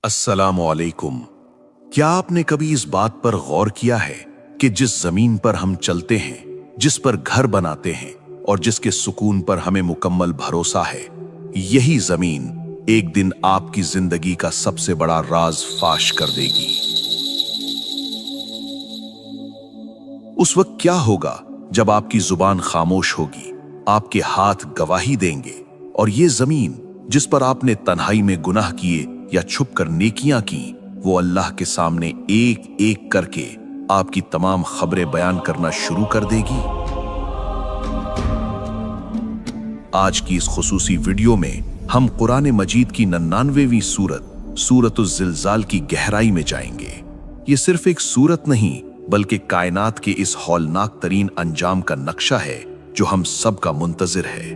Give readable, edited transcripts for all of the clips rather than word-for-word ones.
अस्सलामु अलैकुम। क्या आपने कभी इस बात पर गौर किया है कि जिस जमीन पर हम चलते हैं, जिस पर घर बनाते हैं और जिसके सुकून पर हमें मुकम्मल भरोसा है, यही जमीन एक दिन आपकी जिंदगी का सबसे बड़ा राज फाश कर देगी। उस वक्त क्या होगा जब आपकी जुबान खामोश होगी, आपके हाथ गवाही देंगे और ये जमीन जिस पर आपने तन्हाई में गुनाह किए या छुप कर नेकियां की, वो अल्लाह के सामने एक एक करके आपकी तमाम खबरें बयान करना शुरू कर देगी। आज की इस खुसूसी वीडियो में हम कुरान मजीद की 99वीं सूरत सूरतुज़ ज़िलज़ाल की गहराई में जाएंगे। ये सिर्फ एक सूरत नहीं बल्कि कायनात के इस हौलनाक तरीन अंजाम का नक्शा है जो हम सब का मुंतजिर है।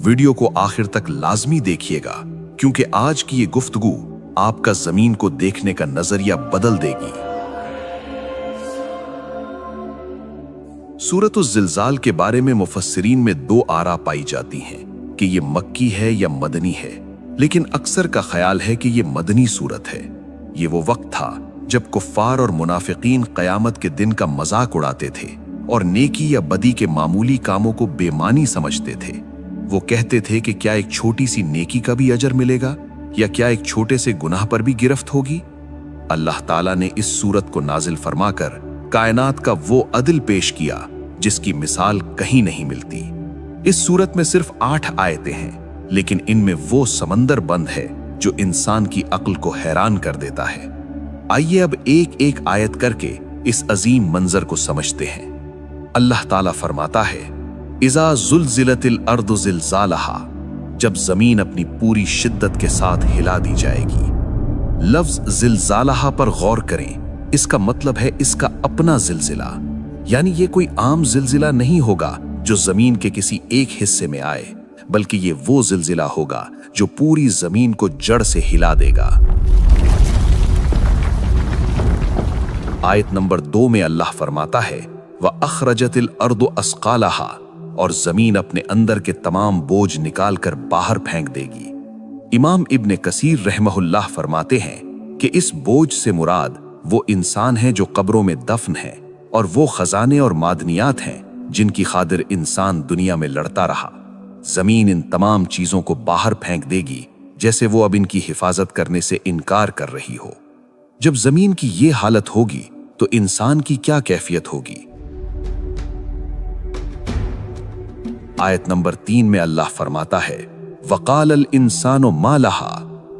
वीडियो को आखिर तक लाजमी देखिएगा क्योंकि आज की ये गुफ्तगू आपका जमीन को देखने का नजरिया बदल देगी। सूरतुज़ ज़िलज़ाल के बारे में मुफस्सिरीन में दो आरा पाई जाती हैं कि ये मक्की है या मदनी है, लेकिन अक्सर का ख्याल है कि ये मदनी सूरत है। ये वो वक्त था जब कुफ्फार और मुनाफिकीन क़यामत के दिन का मजाक उड़ाते थे और नेकी या बदी के मामूली कामों को बेमानी समझते थे। वो कहते थे कि क्या एक छोटी सी नेकी का भी अजर मिलेगा या क्या एक छोटे से गुनाह पर भी गिरफ्त होगी। अल्लाह ताला ने इस सूरत को नाजिल फरमाकर कायनात का वो अदल पेश किया जिसकी मिसाल कहीं नहीं मिलती। इस सूरत में सिर्फ 8 आयतें हैं, लेकिन इनमें वो समंदर बंद है जो इंसान की अक्ल को हैरान कर देता है। आइए अब एक एक आयत करके इस अजीम मंजर को समझते हैं। अल्लाह ताला फरमाता है, इज़ा ज़ुलज़िलतिल अर्दु ज़िलज़ालहा, जब जमीन अपनी पूरी शिद्दत के साथ हिला दी जाएगी। लफ्ज ज़िलज़ालहा पर गौर करें, इसका मतलब है इसका अपना जिलजिला, यानी ये कोई आम जिलजिला नहीं होगा जो जमीन के किसी एक हिस्से में आए, बल्कि ये वो जिलजिला होगा जो पूरी जमीन को जड़ से हिला देगा। आयत नंबर 2 में अल्लाह फरमाता है, व अखरजतिल अर्दु अस्कालहा, और जमीन अपने अंदर के तमाम बोझ निकाल कर बाहर फेंक देगी। इमाम इब्ने कसीर रहमहुल्लाह फरमाते हैं कि इस बोझ से मुराद वो इंसान है जो कब्रों में दफन है और वो खजाने और मादनियात हैं जिनकी खातिर इंसान दुनिया में लड़ता रहा। जमीन इन तमाम चीजों को बाहर फेंक देगी जैसे वो अब इनकी हिफाजत करने से इनकार कर रही हो। जब जमीन की ये हालत होगी तो इंसान की क्या कैफियत होगी। आयत नंबर 3 में अल्लाह फरमाता है, वक़ाल अल इंसानु मा लहा,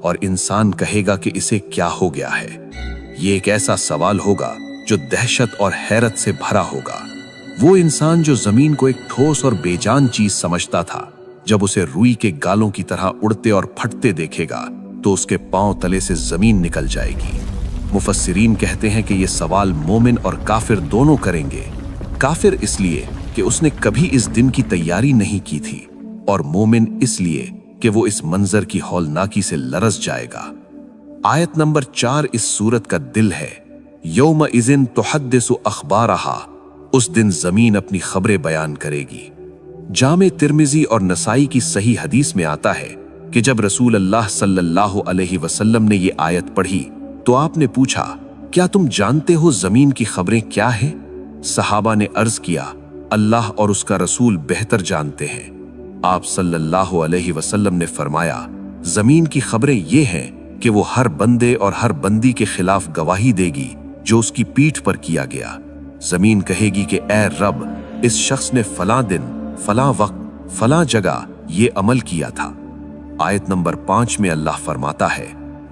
और इंसान कहेगा कि इसे क्या हो गया है। ये एक ऐसा सवाल होगा जो दहशत और हैरत से भरा होगा। वो इंसान जो जमीन को एक ठोस और बेजान चीज समझता था, जब उसे रुई के गालों की तरह उड़ते और फटते देखेगा तो उसके पांव तले से जमीन निकल जाएगी। मुफस्सिरीन कहते हैं कि ये सवाल मोमिन और काफिर दोनों करेंगे। काफिर इसलिए कि उसने कभी इस दिन की तैयारी नहीं की थी, और मोमिन इसलिए कि वो इस मंजर की हौलनाकी से लरस जाएगा। आयत नंबर 4 इस सूरत का दिल है, यौम इज़िन तुहद्दिसु अखबारहा, उस दिन जमीन अपनी खबरें बयान करेगी। जामे तिर्मिजी और नसाई की सही हदीस में आता है कि जब रसूल अल्लाह सल्लल्लाहु अलैहि वसल्लम ने ये आयत पढ़ी तो आपने पूछा, क्या तुम जानते हो जमीन की खबरें क्या हैं? सहाबा ने अर्ज किया, अल्लाह और उसका रसूल बेहतर जानते हैं। आप सल्लल्लाहु अलैहि वसल्लम ने फरमाया, जमीन की खबरें ये हैं कि वो हर बंदे और हर बंदी के खिलाफ गवाही देगी जो उसकी पीठ पर किया गया। जमीन कहेगी कि ए रब, इस शख्स ने फलां दिन, फलां वक्त, फलां जगह ये अमल किया था। आयत नंबर 5 में अल्लाह फरमाता है,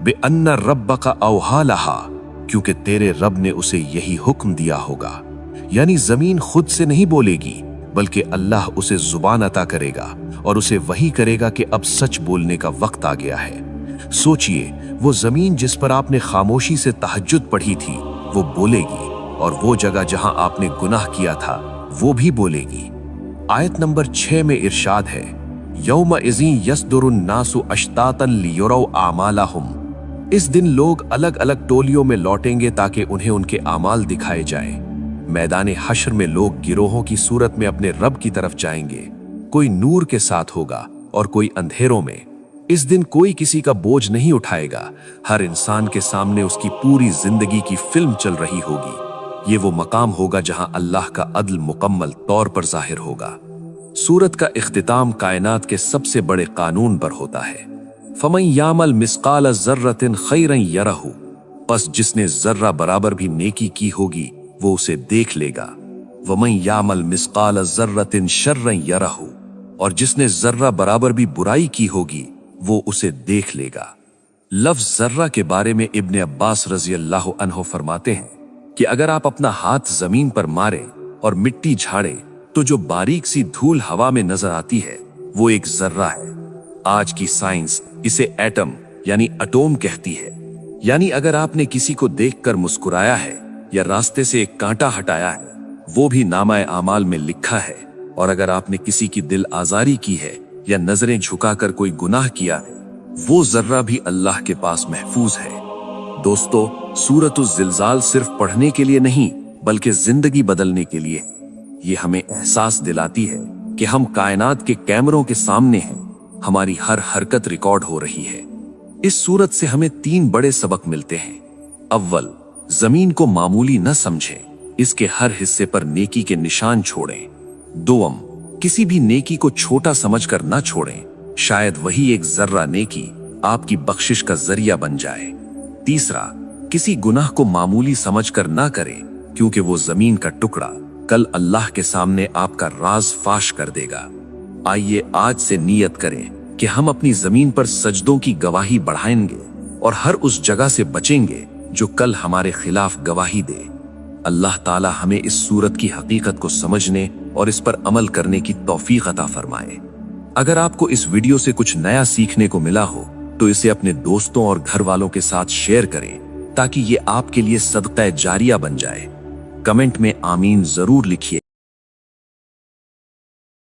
बेअन्ना रब्बका औहा लहा, क्योंकि तेरे रब ने उसे यही हुक्म दिया होगा। यानी जमीन खुद से नहीं बोलेगी बल्कि अल्लाह उसे जुबान अता करेगा और उसे वही करेगा कि अब सच बोलने का वक्त आ गया है। सोचिए, वो जमीन जिस पर आपने खामोशी से तहज्जुद पढ़ी थी वो बोलेगी, और वो जगह जहां आपने गुनाह किया था वो भी बोलेगी। आयत नंबर 6 में इरशाद है, यौम इज़िन यसदुरुन नासु अश्तातन लियुरौ आमालहुम, इस दिन लोग अलग अलग टोलियों में लौटेंगे ताकि उन्हें उनके आमाल दिखाए जाएं। मैदान हश्र में लोग गिरोहों की सूरत में अपने रब की तरफ जाएंगे। कोई नूर के साथ होगा और कोई अंधेरों में, इस दिन कोई किसी का बोझ नहीं उठाएगा। हर इंसान के सामने उसकी पूरी जिंदगी की फिल्म चल रही होगी। ये वो मकाम होगा जहां अल्लाह का अदल मुकम्मल तौर पर जाहिर होगा। सूरत का इख्तिताम कायनात के सबसे बड़े कानून पर होता है। फमन यामल मिस्काल जर्रतिन खैरन यरहु, बस जिसने जर्रा बराबर भी नेकी की होगी वो उसे देख लेगा। वमन यामल मिस्काल जर्रतिन शर्रन यरहु, और जिसने जर्रा बराबर भी बुराई की होगी वो उसे देख लेगा। लफ्ज जर्रा के बारे में इब्ने अब्बास रजी अल्लाह अन्हो फरमाते हैं कि अगर आप अपना हाथ जमीन पर मारे और मिट्टी झाड़े तो जो बारीक सी धूल हवा में नजर आती है वो एक जर्रा है। आज की साइंस इसे एटम यानी अटोम कहती है। यानी अगर आपने किसी को देखकर मुस्कुराया है या रास्ते से एक कांटा हटाया है, वो भी नामाए आमाल में लिखा है। और अगर आपने किसी की दिल आजारी की है या नजरें झुकाकर कोई गुनाह किया है, वो जर्रा भी अल्लाह के पास महफूज है। दोस्तों, सूरतुज़ ज़िलज़ाल सिर्फ पढ़ने के लिए नहीं बल्कि जिंदगी बदलने के लिए। ये हमें एहसास दिलाती है कि हम कायनात के कैमरों के सामने हैं, हमारी हर हरकत रिकॉर्ड हो रही है। इस सूरत से हमें 3 बड़े सबक मिलते हैं। अव्वल, जमीन को मामूली न समझें, इसके हर हिस्से पर नेकी के निशान छोड़ें। दोम, किसी भी नेकी को छोटा समझकर न छोड़ें, शायद वही एक जर्रा नेकी आपकी बख्शिश का जरिया बन जाए। तीसरा, किसी गुनाह को मामूली समझकर ना करें, क्योंकि वो जमीन का टुकड़ा कल अल्लाह के सामने आपका राज फाश कर देगा। आइए आज से नियत करें कि हम अपनी जमीन पर सजदों की गवाही बढ़ाएंगे और हर उस जगह से बचेंगे जो कल हमारे खिलाफ गवाही दे। अल्लाह ताला हमें इस सूरत की हकीकत को समझने और इस पर अमल करने की तौफीक अता फरमाए। अगर आपको इस वीडियो से कुछ नया सीखने को मिला हो तो इसे अपने दोस्तों और घर वालों के साथ शेयर करें ताकि ये आपके लिए सदका जारिया बन जाए। कमेंट में आमीन जरूर लिखिए।